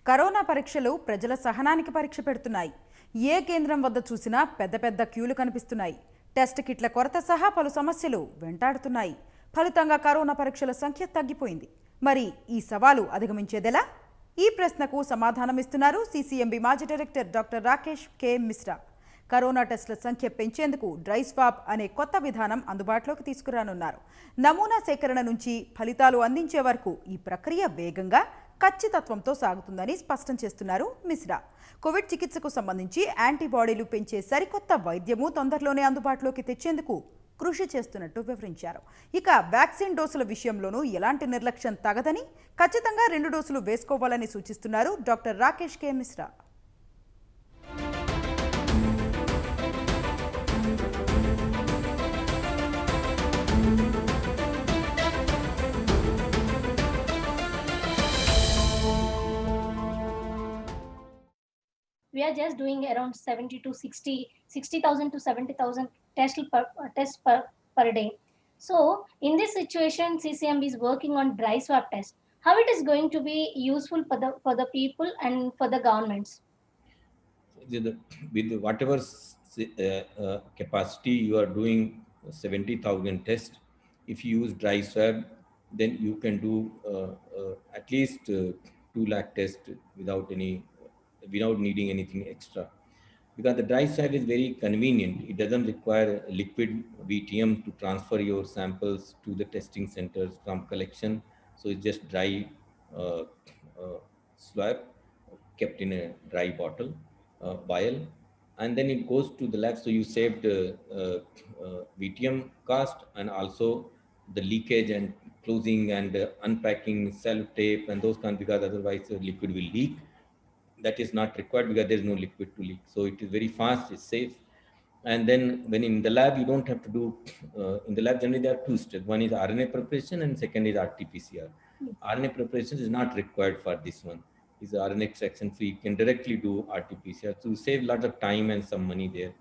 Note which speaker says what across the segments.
Speaker 1: Corona పరీక్షలు ప్రజల సహనానికి పరీక్ష పెడుతున్నాయి. ఏ కేంద్రం వద్ద చూసినా పెద్ద పెద్ద క్యూలు కనిపిస్తున్నాయి. టెస్ట్ కిట్ల కొరత సహా పలు సమస్యలు వెంటాడుతున్నాయి. ఫలితంగా కరోనా పరీక్షల సంఖ్య తగ్గిపోయింది. మరి ఈ సవాలు అధిగమించేదెలా? ఈ ప్రశ్నకు సమాధానమిస్తున్నారు సీసీఎంబీ మాజీ డైరెక్టర్ డాక్టర్ రాకేష్ కే మిశ్రా. కరోనా టెస్టుల సంఖ్య పెంచేందుకు డ్రై స్వాబ్ అనే కొత్త విధానం అందుబాటులోకి తీసుకురానున్నారు. నమూనా సేకరణ నుంచి ఫలితాలు అందించే వరకు ఈ ప్రక్రియ వేగంగా, ఖచ్చితత్వంతో సాగుతుందని స్పష్టం చేస్తున్నారు మిశ్రా. కోవిడ్ చికిత్సకు సంబంధించి యాంటీబాడీలు పెంచే సరికొత్త వైద్యము తొందరలోనే అందుబాటులోకి తెచ్చేందుకు కృషి చేస్తున్నట్టు వివరించారు. ఇక వ్యాక్సిన్ డోసుల విషయంలోనూ ఎలాంటి నిర్లక్ష్యం తగదని, ఖచ్చితంగా 2 డోసులు వేసుకోవాలని సూచిస్తున్నారు doctor Rakesh K Mishra.
Speaker 2: We are just doing around 70 to 60,000 to 70,000 tests per day. So in this situation, CCMB is working on dry swab test. How it is going to be useful for the people and for the governments?
Speaker 3: With whatever capacity you are doing 70,000 tests, if you use dry swab, then you can do at least 2 lakh tests without needing anything extra, because the dry swab is very convenient. It doesn't require liquid VTM to transfer your samples to the testing centers from collection. So it's just dry swab kept in a dry bottle, vial, and then it goes to the lab. So you saved VTM cost, and also the leakage and closing and unpacking self tape and those kinds, because otherwise the liquid will leak. That is not required because there is no liquid to leak. So it is very fast, it's safe. And then when in the lab, you don't have to do, in the lab generally there are 2 steps. One is RNA preparation and second is RT-PCR. RNA preparation is not required for this one. It's RNA extraction, so you can directly do RT-PCR. So you save a lot of time and some money there.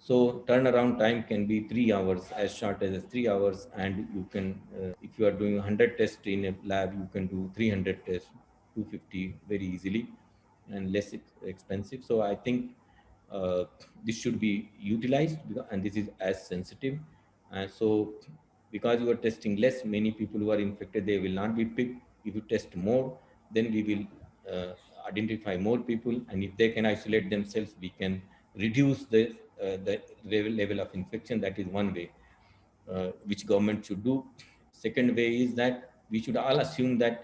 Speaker 3: So turnaround time can be 3 hours, as short as 3 hours. And you can, if you are doing 100 tests in a lab, you can do 300 tests, 250 very easily and less expensive. So I think this should be utilized, and this is as sensitive. And so because you are testing less, many people who are infected, they will not be picked. If you test more, then we will identify more people, and if they can isolate themselves, we can reduce the level of infection. That is one way which government should do. Second way is that we should all assume that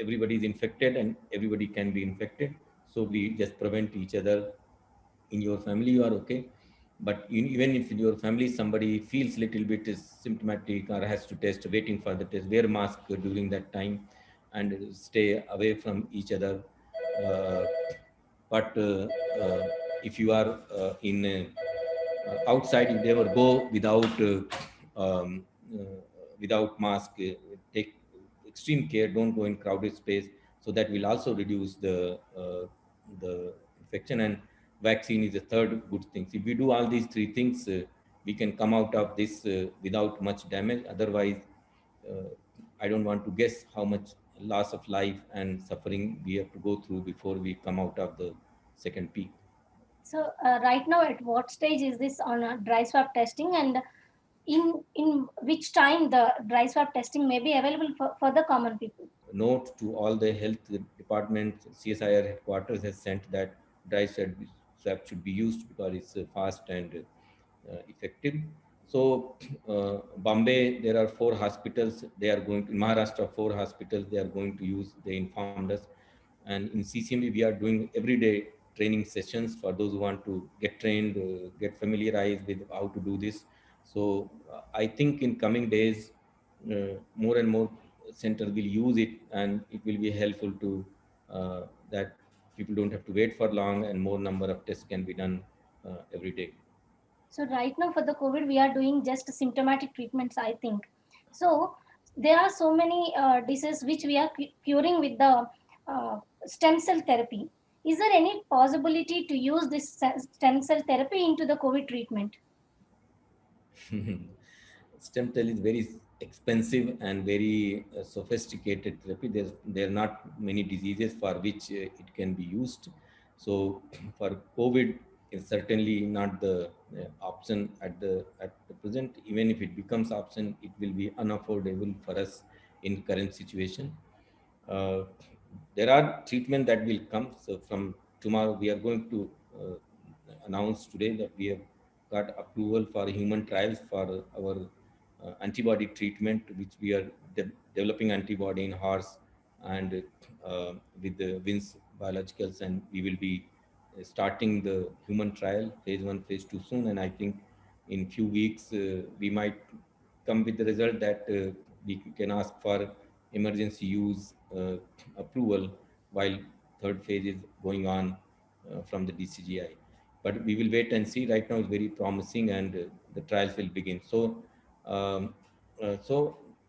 Speaker 3: everybody is infected and everybody can be infected. So we just prevent each other. In your family, you are okay. But even if in your family somebody feels little bit is symptomatic or has to test, waiting for the test, wear mask during that time and stay away from each other. But if you are in outside, you never go without mask. Take extreme care. Don't go in crowded space. So that will also reduce the infection. And vaccine is the third good thing. If we do all these 3 things, we can come out of this without much damage. Otherwise, I don't want to guess how much loss of life and suffering we have to go through before we come out of the second peak.
Speaker 2: So right now, at what stage is this on dry swab testing, and in which time the dry swab testing may be available for the common people?
Speaker 3: Note to all the health departments, CSIR headquarters has sent that dry swab should be used because it's fast and effective. So Bombay, there are 4 hospitals. They are going to, in Maharashtra, 4 hospitals they are going to use. They informed us. And in CCMB, we are doing everyday training sessions for those who want to get trained, get familiarized with how to do this. So I think in coming days, more and more centers will use it, and it will be helpful to that people don't have to wait for long, and more number of tests can be done every day.
Speaker 2: So right now for the COVID, we are doing just symptomatic treatments, I think. So there are so many diseases which we are curing with the stem cell therapy. Is there any possibility to use this stem cell therapy into the COVID treatment?
Speaker 3: Stem cell is very expensive and very sophisticated therapy. There are not many diseases for which it can be used. So for COVID, it's certainly not the option at the present. Even if it becomes option, it will be unaffordable for us in current situation. Uh, there are treatment that will come. So from tomorrow, we are going to announce today that we have got approval for human trials for our antibody treatment, which we are developing antibody in horse and with the Vince Biologicals, and we will be starting the human trial phase 1, phase 2 soon. And I think in few weeks we might come with the result that we can ask for emergency use approval while third phase is going on from the DCGI. But we will wait and see. Right now, it's very promising, and the trials will begin. So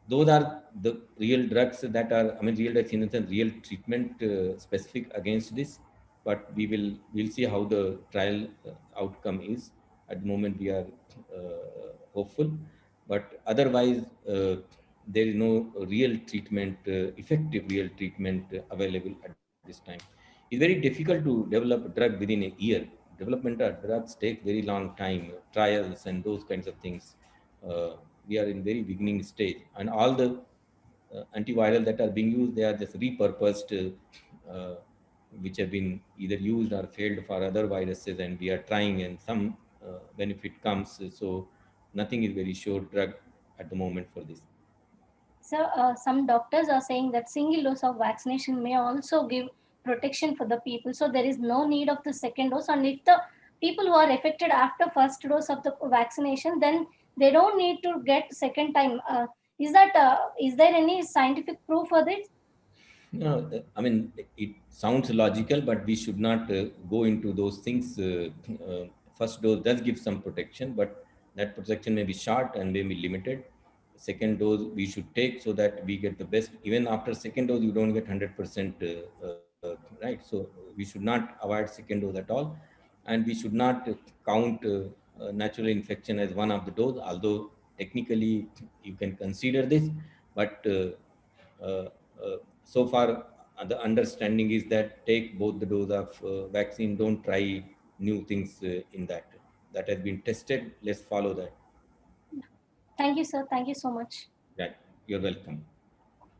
Speaker 3: those are the real drugs that are, I mean, real drugs in the sense, real treatment specific against this. But we'll see how the trial outcome is. At the moment, we are hopeful, but otherwise, there is no real treatment, effective real treatment available at this time. It's very difficult to develop a drug within a year. Development of drugs take very long time, trials and those kinds of things. Uh, we are in very beginning stage, and all the antiviral that are being used, they are just repurposed, which have been either used or failed for other viruses, and we are trying, and some benefit comes. So nothing is very sure drug at the moment for this.
Speaker 2: So some doctors are saying that single dose of vaccination may also give protection for the people. So there is no need of the second dose. And if the people who are affected after first dose of the vaccination, then they don't need to get second time. Is there any scientific proof for this?
Speaker 3: No, I mean, it sounds logical, but we should not go into those things. First dose does give some protection, but that protection may be short and may be limited. Second dose we should take so that we get the best. Even after second dose, you don't get 100%, right? So we should not avoid second dose at all, and we should not count natural infection as one of the dose. Although technically you can consider this, but uh, so far the understanding is that take both the dose of vaccine, don't try new things in that has been tested. Let's follow that.
Speaker 2: Thank you, sir. Thank you so much.
Speaker 3: Right, you're welcome.